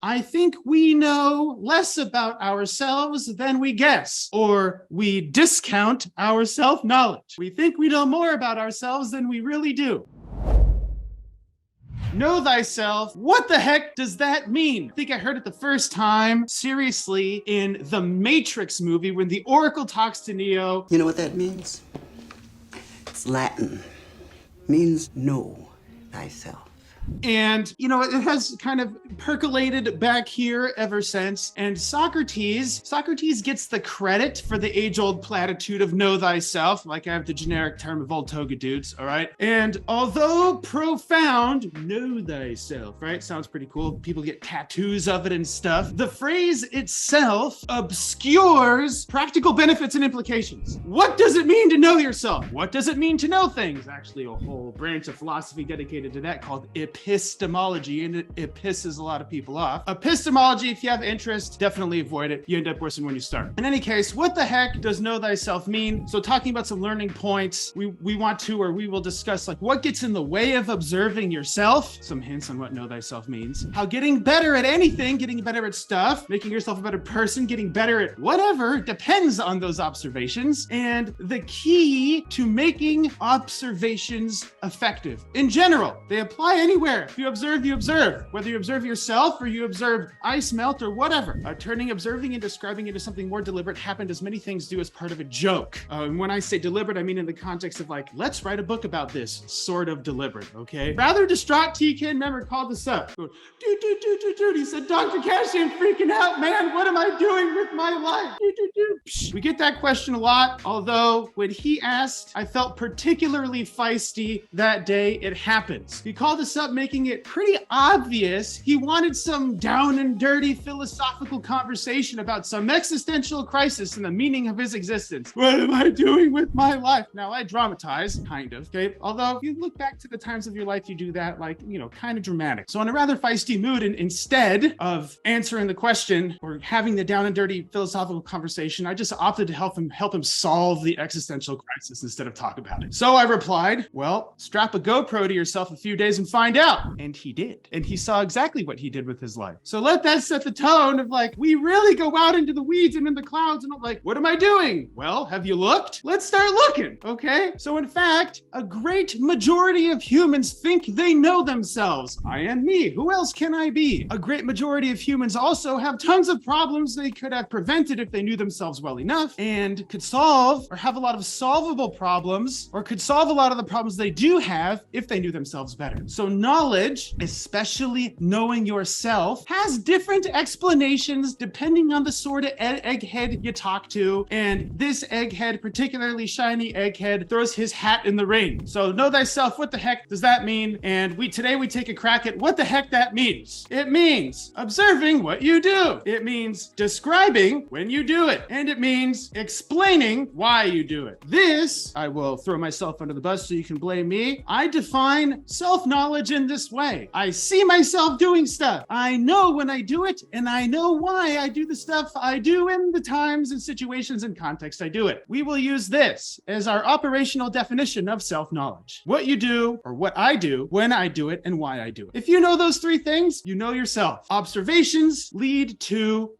I think we know less about ourselves than we guess, or we discount our self-knowledge. We think we know more about ourselves than we really do. Know thyself. What the heck does that mean? I think I heard it the first time, seriously, in the Matrix movie when the Oracle talks to Neo. You know what that means? It's Latin. Means know thyself. And, it has kind of percolated back here ever since. And Socrates gets the credit for the age-old platitude of know thyself, like I have the generic term of old toga dudes, all right? And although profound, know thyself, right? Sounds pretty cool. People get tattoos of it and stuff. The phrase itself obscures practical benefits and implications. What does it mean to know yourself? What does it mean to know things? Actually, a whole branch of philosophy dedicated to that called epistemology, and it pisses a lot of people off. Epistemology, if you have interest, definitely avoid it. You end up worse than when you start. In any case, what the heck does know thyself mean? So talking about some learning points, we will discuss like what gets in the way of observing yourself, some hints on what know thyself means, how getting better at anything, getting better at stuff, making yourself a better person, getting better at whatever depends on those observations, and the key to making observations effective. In general, they apply anywhere. If you observe, you observe. Whether you observe yourself or you observe ice melt or whatever. Turning observing and describing into something more deliberate happened as many things do as part of a joke. And when I say deliberate, I mean in the context of like, let's write a book about this, sort of deliberate, okay? Rather distraught TK member called us up. Dude. He said, Dr. Kashey, I'm freaking out, man. What am I doing with my life? We get that question a lot, although when he asked, I felt particularly feisty that day. It happens. He called us up, making it pretty obvious he wanted some down and dirty philosophical conversation about some existential crisis and the meaning of his existence. What am I doing with my life? Now, I dramatize, kind of, okay? Although, if you look back to the times of your life, you do that, like, kind of dramatic. So in a rather feisty mood, and instead of answering the question or having the down and dirty philosophical conversation, I just opted to help him solve the existential crisis instead of talk about it. So I replied, well, strap a GoPro to yourself a few days and find out. And he did. And he saw exactly what he did with his life. So let that set the tone of like, we really go out into the weeds and in the clouds and I'm like, what am I doing? Well, have you looked? Let's start looking, okay? So in fact, a great majority of humans think they know themselves. I am me. Who else can I be? A great majority of humans also have tons of problems they could have prevented if they knew themselves well enough and could solve or have a lot of solvable problems or could solve a lot of the problems they do have if they knew themselves better. So knowledge, especially knowing yourself, has different explanations depending on the sort of egghead you talk to. And this egghead, particularly shiny egghead, throws his hat in the ring. So know thyself, what the heck does that mean? And today we take a crack at what the heck that means. It means observing what you do. It means describing when you do it. And it means explaining why you do it. This, I will throw myself under the bus so you can blame me. I define self-knowledge in this way. I see myself doing stuff. I know when I do it, and I know why I do the stuff I do in the times and situations and context I do it. We will use this as our operational definition of self-knowledge. What you do, or what I do, when I do it, and why I do it. If you know those three things, you know yourself. Observations lead to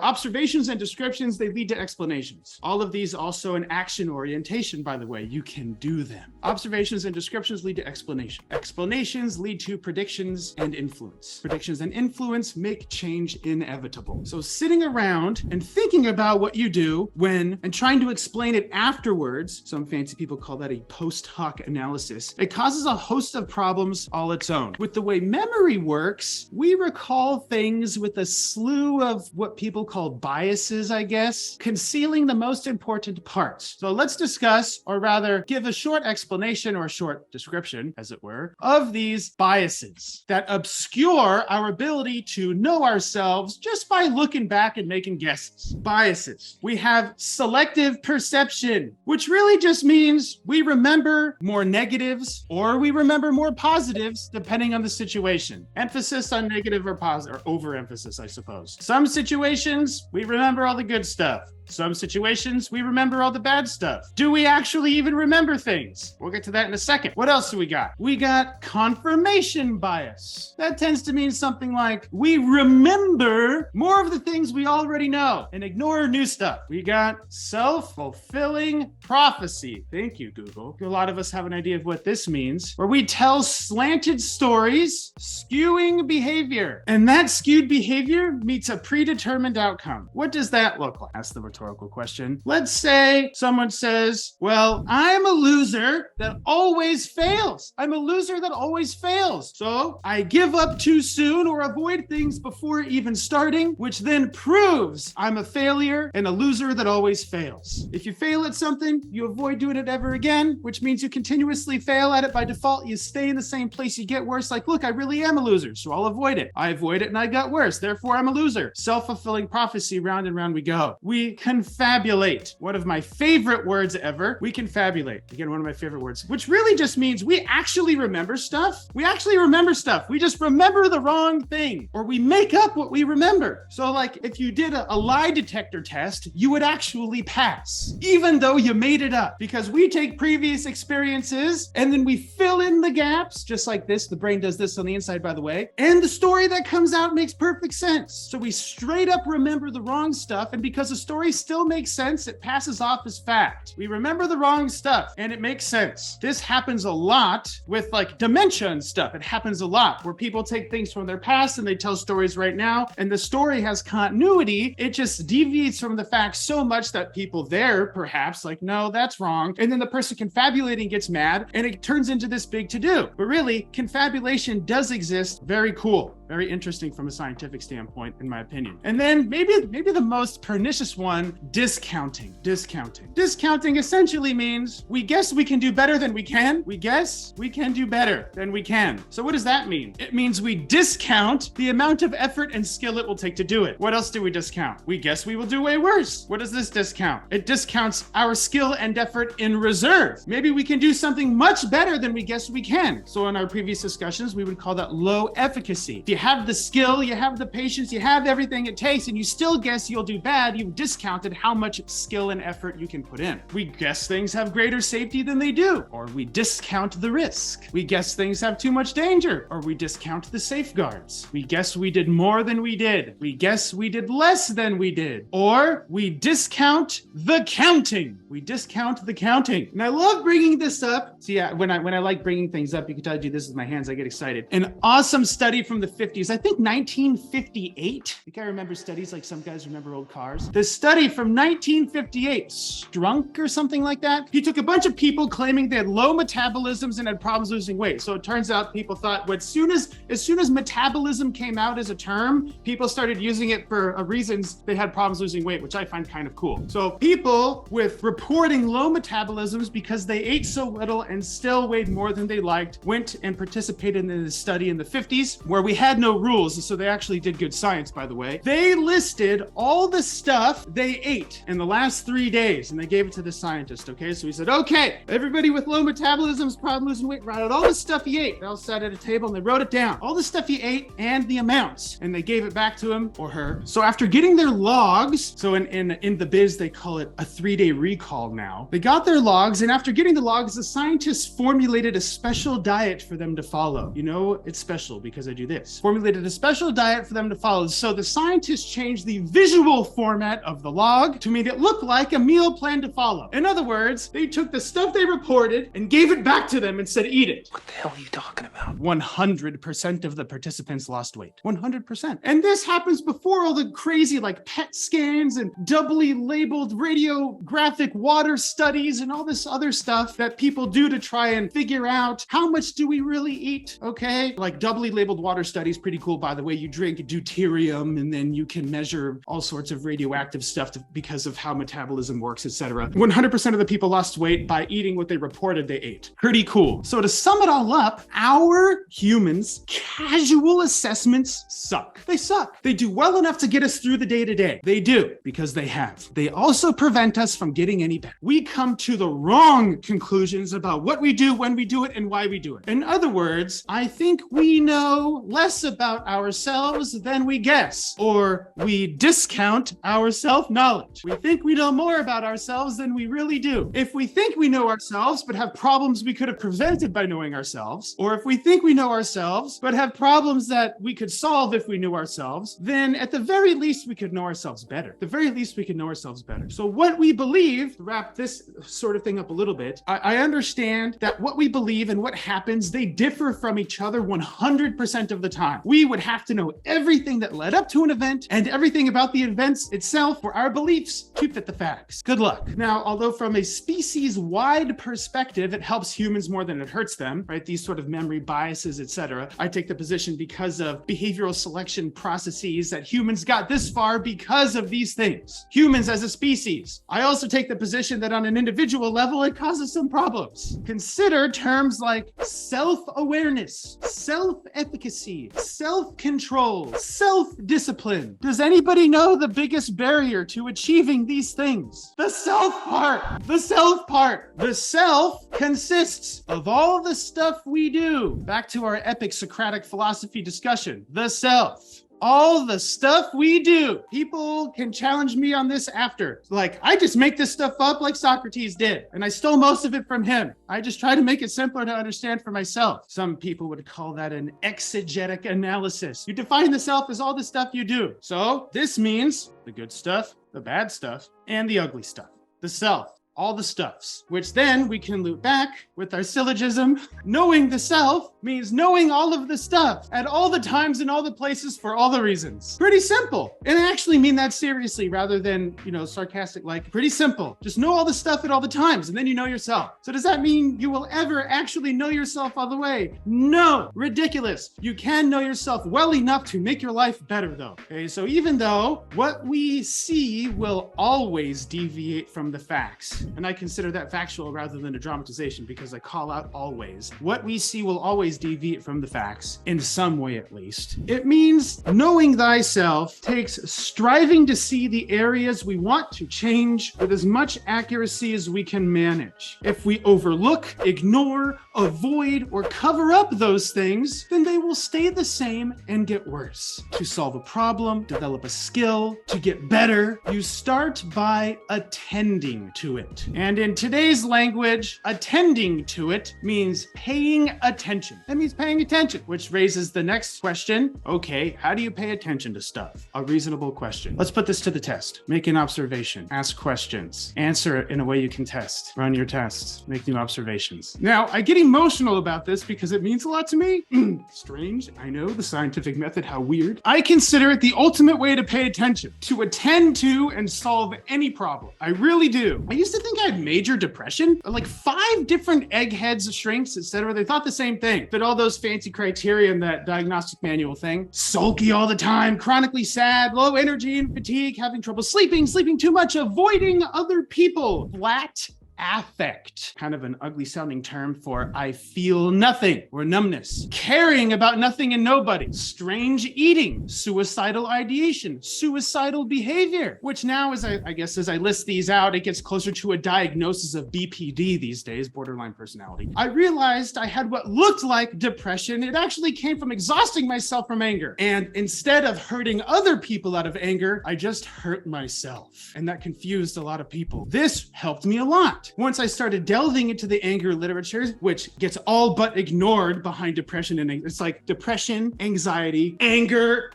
observations and descriptions, they lead to explanations. All of these also an action orientation, by the way. You can do them. Observations and descriptions lead to explanation. Explanations lead to predictions and influence. Predictions and influence make change inevitable. So sitting around and thinking about what you do and trying to explain it afterwards, some fancy people call that a post hoc analysis, it causes a host of problems all its own. With the way memory works, we recall things with a slew of what people call biases, I guess, concealing the most important parts. So let's discuss, or rather give a short explanation or a short description, as it were, of these biases that obscure our ability to know ourselves just by looking back and making guesses. Biases. We have selective perception, which really just means we remember more negatives or we remember more positives depending on the situation. Emphasis on negative or positive, or overemphasis, I suppose. Some situations, we remember all the good stuff. Some situations, we remember all the bad stuff. Do we actually even remember things? We'll get to that in a second. What else do we got? We got confirmation bias. That tends to mean something like we remember more of the things we already know and ignore new stuff. We got self-fulfilling prophecy. Thank you, Google. A lot of us have an idea of what this means, where we tell slanted stories, skewing behavior. And that skewed behavior meets a predetermined outcome. What does that look like? That's the rhetorical question. Let's say someone says, well, I'm a loser that always fails. I'm a loser that always fails. So I give up too soon or avoid things before even starting, which then proves I'm a failure and a loser that always fails. If you fail at something, you avoid doing it ever again, which means you continuously fail at it by default. You stay in the same place, you get worse. Like, look, I really am a loser, so I'll avoid it. I avoid it and I got worse. Therefore, I'm a loser. Self-fulfilling prophecy, round and round we go. We confabulate. One of my favorite words ever. We confabulate. Again, one of my favorite words, which really just means we actually remember stuff. We actually remember stuff. We just remember the wrong thing, or we make up what we remember. So like if you did a lie detector test, you would actually pass, even though you made it up, because we take previous experiences and then we fill in the gaps, just like this. The brain does this on the inside, by the way. And the story that comes out makes perfect sense. So we straight up remember the wrong stuff. And because the story still makes sense, it passes off as fact. We remember the wrong stuff and it makes sense. This happens a lot with like dementia and stuff. It happens a lot where people take things from their past and they tell stories right now. And the story has continuity. It just deviates from the facts so much that people there perhaps like, no, that's wrong. And then the person confabulating gets mad and it turns into this big to-do. But really, confabulation does exist. Very cool. Very interesting from a scientific standpoint, in my opinion. And then maybe the most pernicious one, discounting. Discounting essentially means we guess we can do better than we can. We guess we can do better than we can. So what does that mean? It means we discount the amount of effort and skill it will take to do it. What else do we discount? We guess we will do way worse. What does this discount? It discounts our skill and effort in reserve. Maybe we can do something much better than we guess we can. So in our previous discussions, we would call that low efficacy. If you have the skill, you have the patience, you have everything it takes, and you still guess you'll do bad, you've discounted how much skill and effort you can put in. We guess things have greater safety than they do, or we discount the risk. We guess things have too much danger, or we discount the safeguards. We guess we did more than we did. We guess we did less than we did, or we discount the counting. We discount the counting. And I love bringing this up. See, when I like bringing things up, you can tell I do this with my hands, I get excited. An awesome study from the 50s, I think 1958. I think I remember studies like some guys remember old cars. The study from 1958, Strunk or something like that. He took a bunch of people claiming they had low metabolisms and had problems losing weight. So it turns out people thought as soon as metabolism came out as a term, people started using it for reasons they had problems losing weight, which I find kind of cool. So people with reporting low metabolisms because they ate so little and still weighed more than they liked went and participated in this study in the 50s where we had no rules. So they actually did good science, by the way. They listed all the stuff they ate in the last 3 days and they gave it to the scientist. Okay. So he said, okay, everybody with low metabolisms, problem losing weight, write out all the stuff he ate. They all sat at a table and they wrote it down, all the stuff he ate and the amounts, and they gave it back to him or her. So after getting their logs, so in the biz, they call it a 3-day recall now. They got their logs, and after getting the logs, the scientists formulated a special diet for them to follow. You know, it's special because I do this. Formulated a special diet for them to follow. So the scientists changed the visual format of the log to make it look like a meal plan to follow. In other words, they took the stuff they reported and gave it back to them and said, eat it. What the hell are you talking about? 100% of the participants lost weight. 100%. And this happens before all the crazy like PET scans and doubly labeled radiographic water studies and all this other stuff that people do to try and figure out how much do we really eat, okay? Like doubly labeled water studies, pretty cool, by the way. You drink deuterium and then you can measure all sorts of radioactive stuff because of how metabolism works, etc. 100% of the people lost weight by eating what they reported they ate. Pretty cool. So to sum it all up, our humans' casual assessments suck. They suck. They do well enough to get us through the day to day. They do, because they have. They also prevent us from getting any better. We come to the wrong conclusions about what we do, when we do it, and why we do it. In other words, I think we know less about ourselves than we guess, or we discount our self self-knowledge. We think we know more about ourselves than we really do. If we think we know ourselves but have problems we could have prevented by knowing ourselves, or if we think we know ourselves but have problems that we could solve if we knew ourselves, then at the very least we could know ourselves better. At the very least we could know ourselves better. So what we believe, to wrap this sort of thing up a little bit, I understand that what we believe and what happens, they differ from each other 100% of the time. We would have to know everything that led up to an event and everything about the events itself for our beliefs to fit the facts. Good luck. Now, although from a species-wide perspective, it helps humans more than it hurts them, right? These sort of memory biases, etc. I take the position because of behavioral selection processes that humans got this far because of these things. Humans as a species. I also take the position that on an individual level, it causes some problems. Consider terms like self-awareness, self-efficacy, self-control, self-discipline. Does anybody know the biggest barrier to achieving these things? The self part. The self part. The self consists of all the stuff we do. Back to our epic Socratic philosophy discussion. The self. All the stuff we do. People can challenge me on this after. Like, I just make this stuff up like Socrates did, and I stole most of it from him. I just try to make it simpler to understand for myself. Some people would call that an exegetic analysis. You define the self as all the stuff you do. So this means the good stuff, the bad stuff, and the ugly stuff. The self. All the stuffs, which then we can loop back with our syllogism. Knowing the self means knowing all of the stuff at all the times and all the places for all the reasons. Pretty simple. And I actually mean that seriously rather than, sarcastic, like pretty simple. Just know all the stuff at all the times and then you know yourself. So does that mean you will ever actually know yourself all the way? No, ridiculous. You can know yourself well enough to make your life better though. Okay, so even though what we see will always deviate from the facts, and I consider that factual rather than a dramatization because I call out always. What we see will always deviate from the facts, in some way at least. It means knowing thyself takes striving to see the areas we want to change with as much accuracy as we can manage. If we overlook, ignore, avoid, or cover up those things, then they will stay the same and get worse. To solve a problem, develop a skill, to get better, you start by attending to it. And in today's language, attending to it means paying attention. That means paying attention, which raises the next question. Okay, how do you pay attention to stuff? A reasonable question. Let's put this to the test. Make an observation. Ask questions. Answer it in a way you can test. Run your tests. Make new observations. Now, I get emotional about this because it means a lot to me. Strange. I know the scientific method, how weird. I consider it the ultimate way to pay attention, to attend to and solve any problem. I really do. I used to think I had major depression, like 5 different eggheads, shrinks, etc. They thought the same thing, but all those fancy criteria in that diagnostic manual thing. Sulky all the time, chronically sad, low energy and fatigue, having trouble sleeping too much, avoiding other people, flat affect, kind of an ugly sounding term for I feel nothing or numbness, caring about nothing and nobody, strange eating, suicidal ideation, suicidal behavior, which now as I list these out, it gets closer to a diagnosis of BPD these days, borderline personality. I realized I had what looked like depression. It actually came from exhausting myself from anger. And instead of hurting other people out of anger, I just hurt myself. And that confused a lot of people. This helped me a lot. Once I started delving into the anger literature, which gets all but ignored behind depression, and it's like depression, anxiety, anger,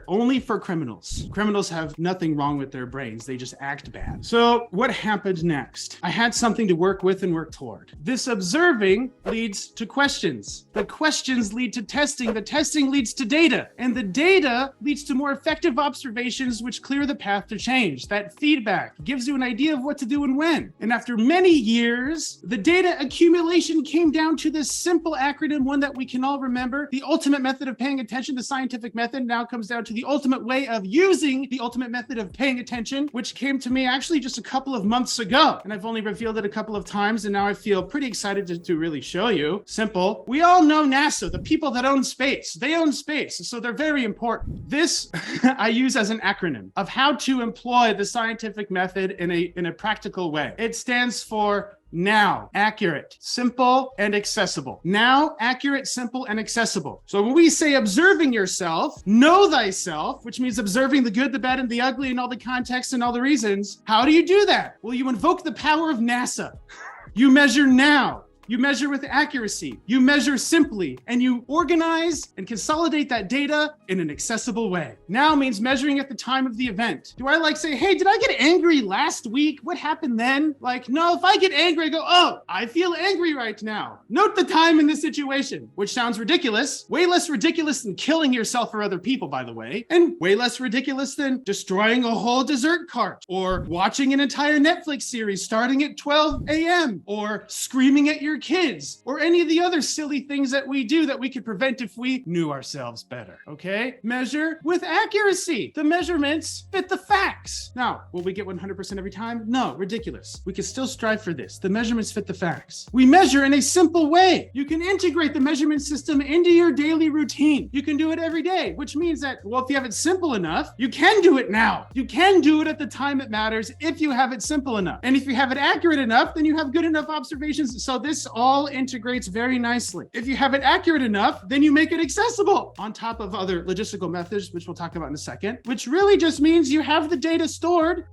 only for criminals. Criminals have nothing wrong with their brains. They just act bad. So what happened next? I had something to work with and work toward. This observing leads to questions. The questions lead to testing. The testing leads to data. And the data leads to more effective observations, which clear the path to change. That feedback gives you an idea of what to do and when. And after many years, the data accumulation came down to this simple acronym, one that we can all remember. The ultimate method of paying attention, the scientific method, now comes down to the ultimate way of using the ultimate method of paying attention, which came to me actually just a couple of months ago. And I've only revealed it a couple of times, and now I feel pretty excited to really show you. Simple. We all know NASA, the people that own space. They own space, so they're very important. This I use as an acronym of how to employ the scientific method in a practical way. It stands for now, accurate, simple, and accessible. Now, accurate, simple, and accessible. So when we say observing yourself, know thyself, which means observing the good, the bad, and the ugly, and all the context and all the reasons. How do you do that? Well, you invoke the power of NASA. You measure now. You measure with accuracy, you measure simply, and you organize and consolidate that data in an accessible way. Now means measuring at the time of the event. Do I say, hey, did I get angry last week? What happened then? No, if I get angry, I go, oh, I feel angry right now. Note the time in this situation, which sounds ridiculous, way less ridiculous than killing yourself or other people, by the way, and way less ridiculous than destroying a whole dessert cart, or watching an entire Netflix series starting at 12 a.m., or screaming at your kids, or any of the other silly things that we do that we could prevent if we knew ourselves better, okay? Measure with accuracy. The measurements fit the facts. Now, will we get 100% every time? No, ridiculous. We can still strive for this. The measurements fit the facts. We measure in a simple way. You can integrate the measurement system into your daily routine. You can do it every day, which means that, well, if you have it simple enough, you can do it now. You can do it at the time it matters if you have it simple enough. And if you have it accurate enough, then you have good enough observations. So this all integrates very nicely. If you have it accurate enough, then you make it accessible on top of other logistical methods, which we'll talk about in a second, which really just means you have the data store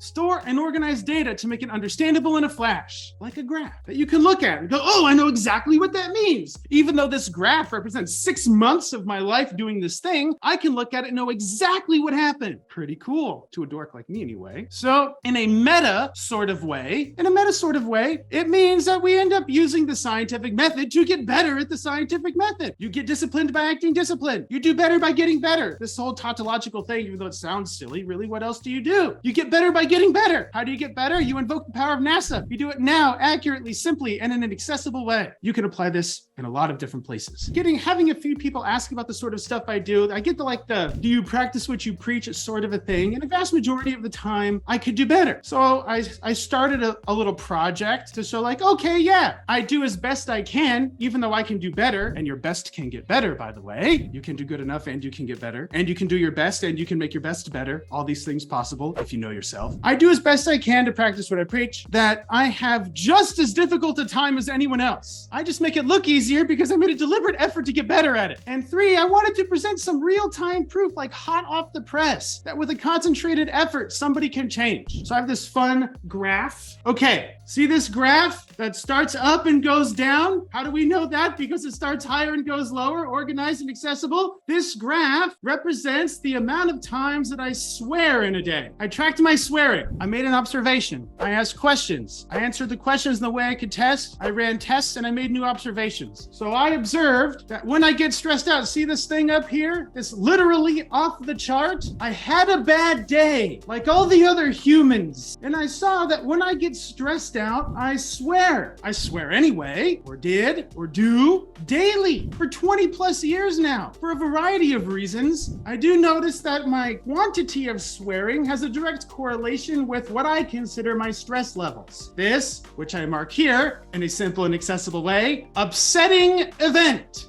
and organize data to make it understandable in a flash, like a graph that you can look at and go, oh, I know exactly what that means. Even though this graph represents 6 months of my life doing this thing, I can look at it and know exactly what happened. Pretty cool to a dork like me anyway. So in a meta sort of way, it means that we end up using the scientific method to get better at the scientific method. You get disciplined by acting disciplined. You do better by getting better. This whole tautological thing, even though it sounds silly, really, what else do? You get better by getting better. How do you get better? You invoke the power of NASA. You do it now, accurately, simply, and in an accessible way. You can apply this in a lot of different places. Having a few people ask about the sort of stuff I do, I get the do you practice what you preach? It's sort of a thing. And the vast majority of the time, I could do better. So I started a little project to show okay, yeah, I do as best I can, even though I can do better, and your best can get better, by the way. You can do good enough and you can get better, and you can do your best and you can make your best better. All these things possible if you know yourself. I do as best I can to practice what I preach, that I have just as difficult a time as anyone else. I just make it look easier because I made a deliberate effort to get better at it. And 3, I wanted to present some real-time proof, hot off the press, that with a concentrated effort, somebody can change. So I have this fun graph. Okay, see this graph that starts up and goes down? How do we know that? Because it starts higher and goes lower, organized and accessible. This graph represents the amount of times that I swear in a day. I tracked my swearing. I made an observation. I asked questions. I answered the questions in the way I could test. I ran tests and I made new observations. So I observed that when I get stressed out, see this thing up here? It's literally off the chart. I had a bad day, like all the other humans. And I saw that when I get stressed out, I swear. I swear anyway, or did, or do, daily for 20 plus years now. For a variety of reasons, I do notice that my quantity of swearing has a direct correlation with what I consider my stress levels. This, which I mark here in a simple and accessible way, upsetting event.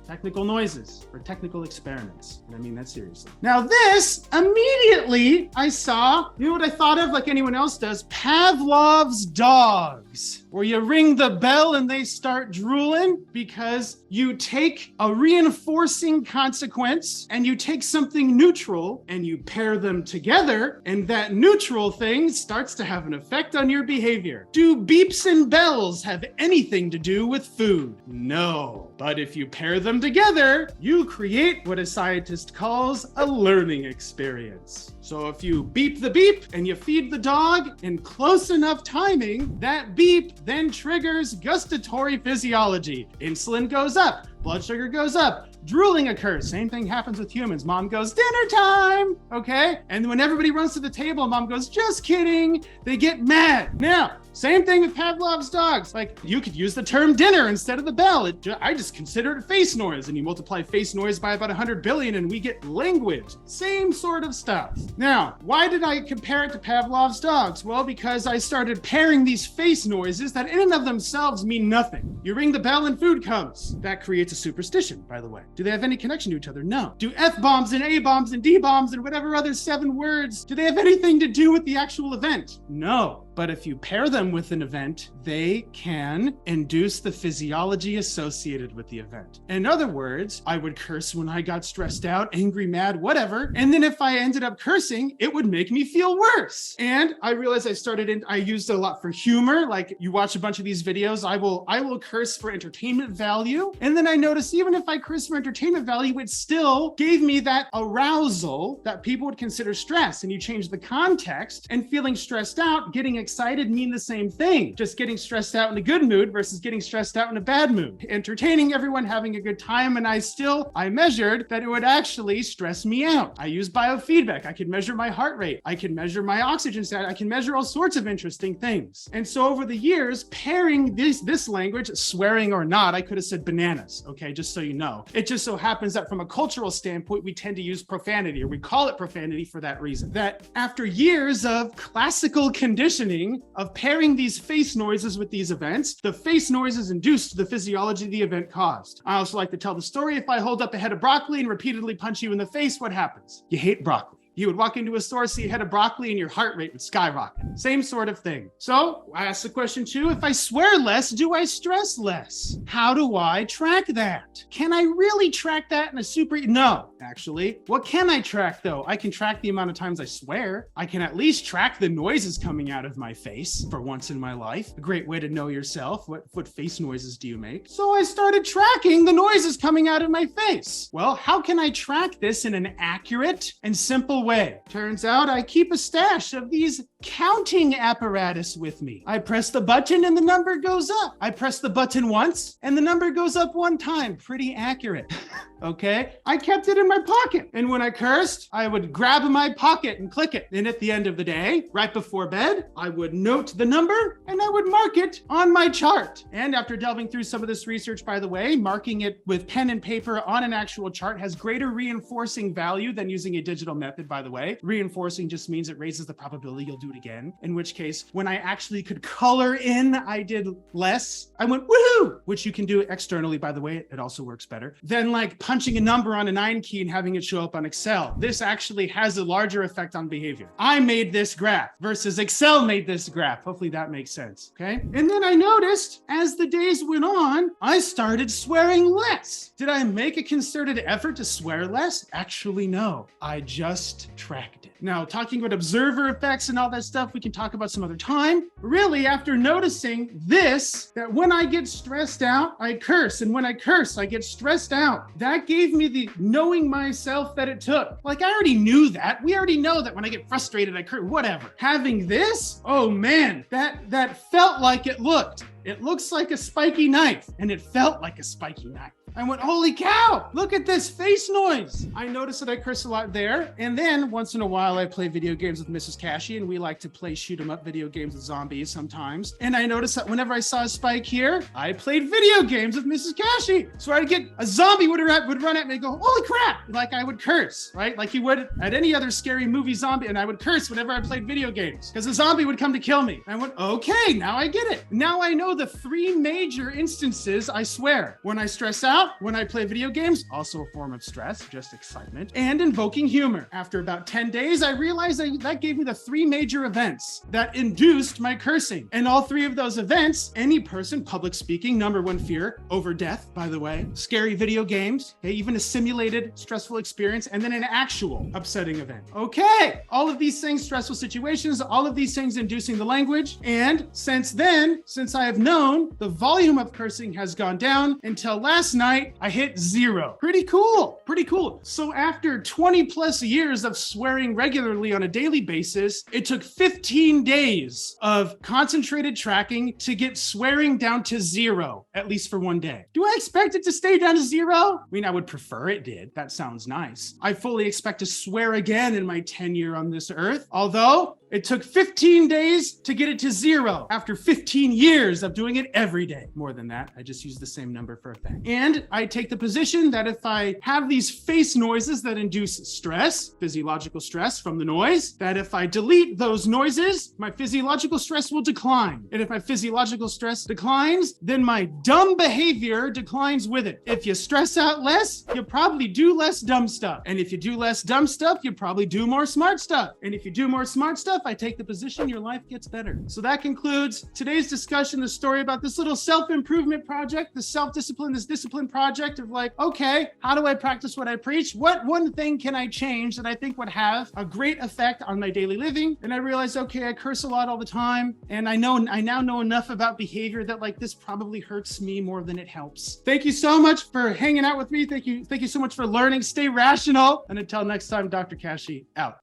Technical noises or technical experiments. And I mean that seriously. Now this, immediately I saw, you know what I thought of like anyone else does? Pavlov's dogs, where you ring the bell and they start drooling because you take a reinforcing consequence and you take something neutral and you pair them together, and that neutral thing starts to have an effect on your behavior. Do beeps and bells have anything to do with food? No. But if you pair them together, you create what a scientist calls a learning experience. So if you beep the beep and you feed the dog in close enough timing, that beep then triggers gustatory physiology. Insulin goes up, blood sugar goes up, drooling occurs. Same thing happens with humans. Mom goes, dinner time, okay? And when everybody runs to the table, mom goes, just kidding. They get mad. Now, same thing with Pavlov's dogs. Like, you could use the term dinner instead of the bell. I just consider it face noise, and you multiply face noise by about 100 billion and we get language. Same sort of stuff. Now, why did I compare it to Pavlov's dogs? Well, because I started pairing these face noises that in and of themselves mean nothing. You ring the bell and food comes. That creates a superstition, by the way. Do they have any connection to each other? No. Do F-bombs and A-bombs and D-bombs and whatever other 7 words, do they have anything to do with the actual event? No. But if you pair them with an event, they can induce the physiology associated with the event. In other words, I would curse when I got stressed out, angry, mad, whatever. And then if I ended up cursing, it would make me feel worse. And I realized I used it a lot for humor. Like you watch a bunch of these videos, I will curse for entertainment value. And then I noticed even if I curse for entertainment value, it still gave me that arousal that people would consider stress. And you change the context, and feeling stressed out, getting excited mean the same thing. Just getting stressed out in a good mood versus getting stressed out in a bad mood. Entertaining everyone, having a good time. And I measured that it would actually stress me out. I use biofeedback. I could measure my heart rate. I can measure my oxygen status. I can measure all sorts of interesting things. And so over the years, pairing this language, swearing or not, I could have said bananas, okay, just so you know. It just so happens that from a cultural standpoint, we tend to use profanity, or we call it profanity for that reason. That after years of classical conditioning of pairing these face noises with these events, the face noises induced the physiology the event caused. I also like to tell the story, if I hold up a head of broccoli and repeatedly punch you in the face, what happens? You hate broccoli. You would walk into a store, see a head of broccoli, and your heart rate would skyrocket. Same sort of thing. So I asked the question too, if I swear less, do I stress less? How do I track that? Can I really track that in a No, actually. What can I track though? I can track the amount of times I swear. I can at least track the noises coming out of my face for once in my life. A great way to know yourself. What face noises do you make? So I started tracking the noises coming out of my face. Well, how can I track this in an accurate and simple way? Turns out I keep a stash of these counting apparatus with me. I press the button and the number goes up. I press the button once and the number goes up one time. Pretty accurate. Okay. I kept it in my pocket. And when I cursed, I would grab my pocket and click it. And at the end of the day, right before bed, I would note the number and I would mark it on my chart. And after delving through some of this research, by the way, marking it with pen and paper on an actual chart has greater reinforcing value than using a digital method, by the way. Reinforcing just means it raises the probability you'll do it again, in which case, when I actually could color in, I did less. I went, woohoo, which you can do externally, by the way. It also works better than like punching a number on a 9 key and having it show up on Excel. This actually has a larger effect on behavior. I made this graph versus Excel made this graph. Hopefully that makes sense, okay? And then I noticed as the days went on, I started swearing less. Did I make a concerted effort to swear less? Actually, no. I just tracked it. Now, talking about observer effects and all that stuff, we can talk about some other time. Really, after noticing this, that when I get stressed out, I curse. And when I curse, I get stressed out. That gave me the knowing myself that it took. Like, I already knew that. We already know that when I get frustrated, I curse, whatever. Having this, oh man, that felt like it looked. It looks like a spiky knife, and it felt like a spiky knife. I went, holy cow, look at this face noise. I noticed that I curse a lot there. And then once in a while, I play video games with Mrs. Kashey, and we like to play shoot 'em up video games with zombies sometimes. And I noticed that whenever I saw a spike here, I played video games with Mrs. Kashey. So I'd get a zombie would run at me and go, holy crap, like I would curse, right? Like you would at any other scary movie zombie. And I would curse whenever I played video games because a zombie would come to kill me. I went, okay, now I get it. Now I know the 3 major instances I swear. When I stress out, when I play video games, also a form of stress, just excitement, and invoking humor. After about 10 days, I realized that gave me the 3 major events that induced my cursing. And all 3 of those events, any person, public speaking, number 1 fear, over death, by the way, scary video games, okay, even a simulated stressful experience, and then an actual upsetting event. Okay, all of these things, stressful situations, all of these things inducing the language. And since then, since I have known, the volume of cursing has gone down until last night, I hit 0. Pretty cool. Pretty cool. So after 20 plus years of swearing regularly on a daily basis, it took 15 days of concentrated tracking to get swearing down to 0, at least for one day. Do I expect it to stay down to 0? I mean, I would prefer it did. That sounds nice. I fully expect to swear again in my tenure on this earth, although it took 15 days to get it to 0 after 15 years of doing it every day. More than that, I just use the same number for a fact. And I take the position that if I have these face noises that induce stress, physiological stress from the noise, that if I delete those noises, my physiological stress will decline. And if my physiological stress declines, then my dumb behavior declines with it. If you stress out less, you'll probably do less dumb stuff. And if you do less dumb stuff, you'll probably do more smart stuff. And if you do more smart stuff, if I take the position, your life gets better. So that concludes today's discussion, the story about this little self-improvement project, the self-discipline, this discipline project of like, okay, how do I practice what I preach? What one thing can I change that I think would have a great effect on my daily living? And I realized, okay, I curse a lot all the time. And I now know enough about behavior that like this probably hurts me more than it helps. Thank you so much for hanging out with me. Thank you so much for learning. Stay rational. And until next time, Dr. Kashey out.